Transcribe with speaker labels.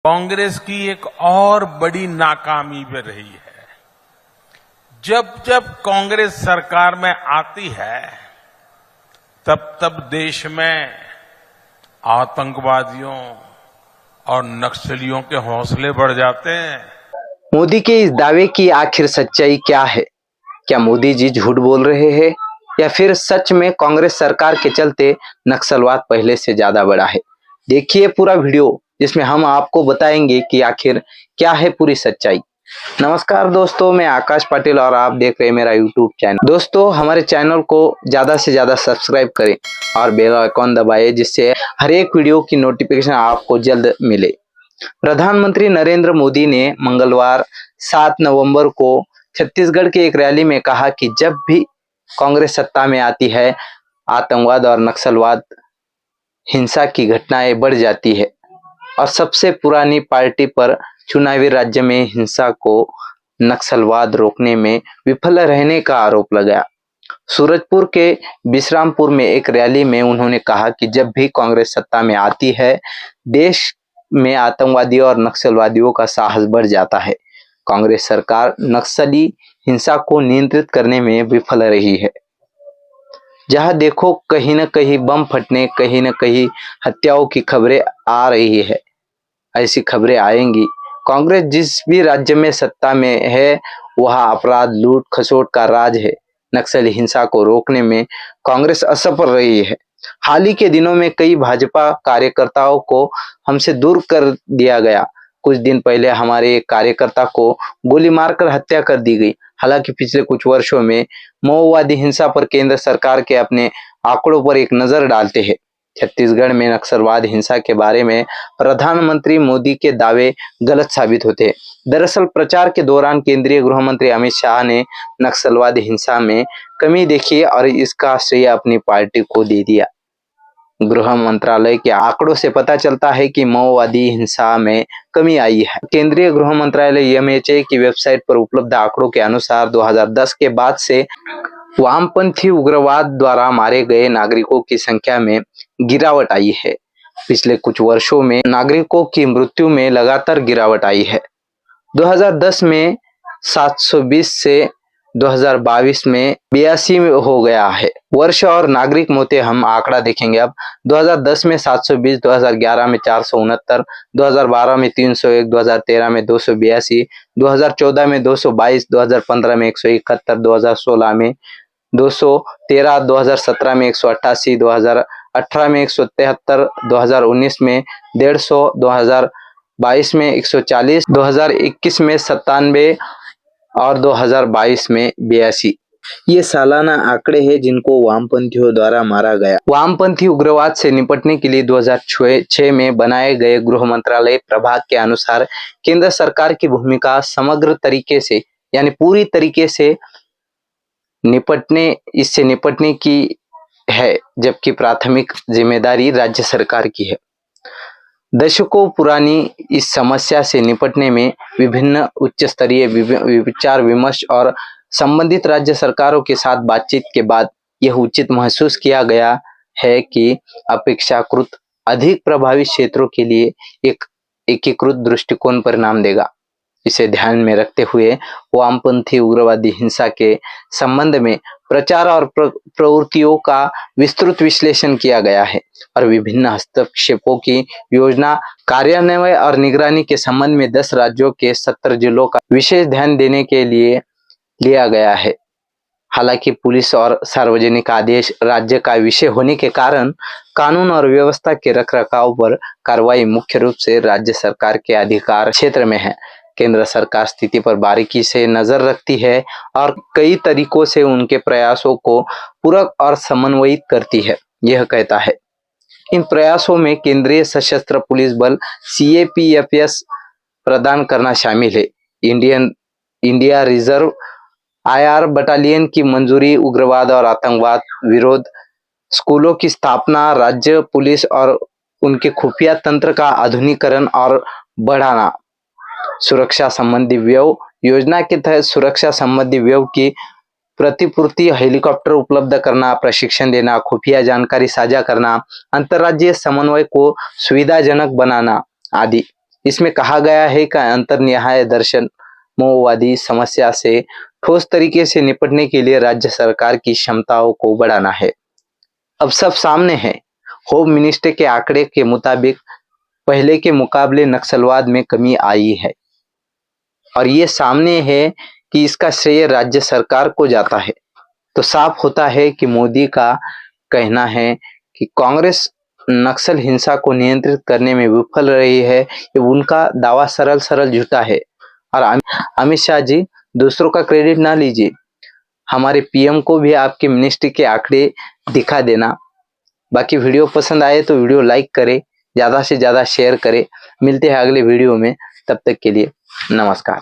Speaker 1: कांग्रेस की एक और बड़ी नाकामी पे रही है। जब जब कांग्रेस सरकार में आती है तब तब देश में आतंकवादियों और नक्सलियों के हौसले बढ़ जाते हैं।
Speaker 2: मोदी के इस दावे की आखिर सच्चाई क्या है? क्या मोदी जी झूठ बोल रहे हैं या फिर सच में कांग्रेस सरकार के चलते नक्सलवाद पहले से ज्यादा बढ़ा है? देखिए पूरा वीडियो, जिसमें हम आपको बताएंगे कि आखिर क्या है पूरी सच्चाई। नमस्कार दोस्तों, मैं आकाश पाटिल और आप देख रहे हैं मेरा यूट्यूब चैनल। दोस्तों, हमारे चैनल को ज्यादा से ज्यादा सब्सक्राइब करें और बेल आइकॉन दबाएं, जिससे हर एक वीडियो की नोटिफिकेशन आपको जल्द मिले। प्रधानमंत्री नरेंद्र मोदी ने मंगलवार 7 नवंबर को छत्तीसगढ़ के एक रैली में कहा कि जब भी कांग्रेस सत्ता में आती है, आतंकवाद और नक्सलवाद हिंसा की घटनाएं बढ़ जाती है और सबसे पुरानी पार्टी पर चुनावी राज्य में हिंसा को नक्सलवाद रोकने में विफल रहने का आरोप लगाया। सूरजपुर के विश्रामपुर में एक रैली में उन्होंने कहा कि जब भी कांग्रेस सत्ता में आती है, देश में आतंकवादियों और नक्सलवादियों का साहस बढ़ जाता है। कांग्रेस सरकार नक्सली हिंसा को नियंत्रित करने में विफल रही है। जहां देखो कहीं न कहीं बम फटने, कहीं न कहीं हत्याओं की खबरें आ रही है। ऐसी खबरें आएंगी। कांग्रेस जिस भी राज्य में सत्ता में है, वहां अपराध, लूट खसोट का राज है। नक्सली हिंसा को रोकने में कांग्रेस असफल रही है। हाल ही के दिनों में कई भाजपा कार्यकर्ताओं को हमसे दूर कर दिया गया। कुछ दिन पहले हमारे एक कार्यकर्ता को गोली मारकर हत्या कर दी गई। हालांकि पिछले कुछ वर्षों में माओवादी हिंसा पर केंद्र सरकार के अपने आंकड़ों पर एक नजर डालते हैं। छत्तीसगढ़ में नक्सलवाद हिंसा के बारे में प्रधानमंत्री मोदी के दावे गलत साबित होते हैं। दरअसल प्रचार के दौरान केंद्रीय गृह मंत्री अमित शाह ने नक्सलवाद हिंसा में कमी देखी और इसका श्रेय अपनी पार्टी को दे दिया। गृह मंत्रालय के आंकड़ों से पता चलता है कि माओवादी हिंसा में कमी आई है। केंद्रीय गृह मंत्रालय एमएचए की वेबसाइट पर उपलब्ध आंकड़ों के अनुसार 2010 के बाद से वामपंथी उग्रवाद द्वारा मारे गए नागरिकों की संख्या में गिरावट आई है। पिछले कुछ वर्षों में नागरिकों की मृत्यु में लगातार गिरावट आई है। 2010 में 720 से 2022 में 82 हो गया है। वर्ष और नागरिक मौतें हम आंकड़ा देखेंगे। अब 2010 में 720, 2011 में 469, 2012 में 301, 2013 में 282, 2014 में 222, 2015 में 171, 2016 में 213, 2017 में 188, 2018 में 173, 2019 में 150, 2022 में 140, 2021 में 97 और 2022 में 82। ये सालाना आंकड़े हैं जिनको वामपंथियों द्वारा मारा गया। वामपंथी उग्रवाद से निपटने के लिए 2006 में बनाए गए गृह मंत्रालय प्रभाग के अनुसार केंद्र सरकार की भूमिका समग्र तरीके से, यानी पूरी तरीके से इससे निपटने की है, जबकि प्राथमिक जिम्मेदारी राज्य सरकार की है। दशकों पुरानी इस समस्या से निपटने में विभिन्न उच्च स्तरीय विचार विमर्श और संबंधित राज्य सरकारों के साथ बातचीत के बाद यह उचित महसूस किया गया है कि अपेक्षाकृत अधिक प्रभावित क्षेत्रों के लिए एक एकीकृत दृष्टिकोण परिणाम देगा। इसे ध्यान में रखते हुए वामपंथी उग्रवादी हिंसा के संबंध में प्रचार और प्रवृत्तियों का विस्तृत विश्लेषण किया गया है और विभिन्न हस्तक्षेपों की योजना, कार्यान्वयन और निगरानी के संबंध में 10 राज्यों के 70 जिलों का विशेष ध्यान देने के लिए लिया गया है। हालांकि पुलिस और सार्वजनिक आदेश राज्य का विषय होने के कारण कानून और व्यवस्था के रखरखाव पर कार्रवाई मुख्य रूप से राज्य सरकार के अधिकार क्षेत्र में है। केंद्र सरकार स्थिति पर बारीकी से नजर रखती है और कई तरीकों से उनके प्रयासों को पूरक और समन्वयित करती है, यह कहता है। इन प्रयासों में केंद्रीय सशस्त्र पुलिस बल सीएपीएफएस प्रदान करना शामिल है। इंडिया रिजर्व आईआर बटालियन की मंजूरी, उग्रवाद और आतंकवाद विरोध, स्कूलों की स्थापना, राज्य पुलिस और उनके खुफिया तंत्र का आधुनिकीकरण और बढ़ाना, सुरक्षा संबंधी व्यय योजना के तहत सुरक्षा संबंधी व्यय की प्रतिपूर्ति, हेलीकॉप्टर उपलब्ध करना, प्रशिक्षण देना, खुफिया जानकारी साझा करना, अंतर्राज्यीय समन्वय को सुविधाजनक बनाना आदि। इसमें कहा गया है कि अंतर्निहित दर्शन माओवादी समस्या से ठोस तरीके से निपटने के लिए राज्य सरकार की क्षमताओं को बढ़ाना है। अब सब सामने है। होम मिनिस्टर के आंकड़े के मुताबिक पहले के मुकाबले नक्सलवाद में कमी आई है और ये सामने है कि इसका श्रेय राज्य सरकार को जाता है। तो साफ होता है कि मोदी का कहना है कि कांग्रेस नक्सल हिंसा को नियंत्रित करने में विफल रही है, ये उनका दावा सरल सरल झूठा है। और अमित शाह जी, दूसरों का क्रेडिट ना लीजिए, हमारे पीएम को भी आपके मिनिस्ट्री के आंकड़े दिखा देना। बाकी वीडियो पसंद आए तो वीडियो लाइक करें, ज़्यादा से ज़्यादा शेयर करें। मिलते हैं अगले वीडियो में, तब तक के लिए नमस्कार।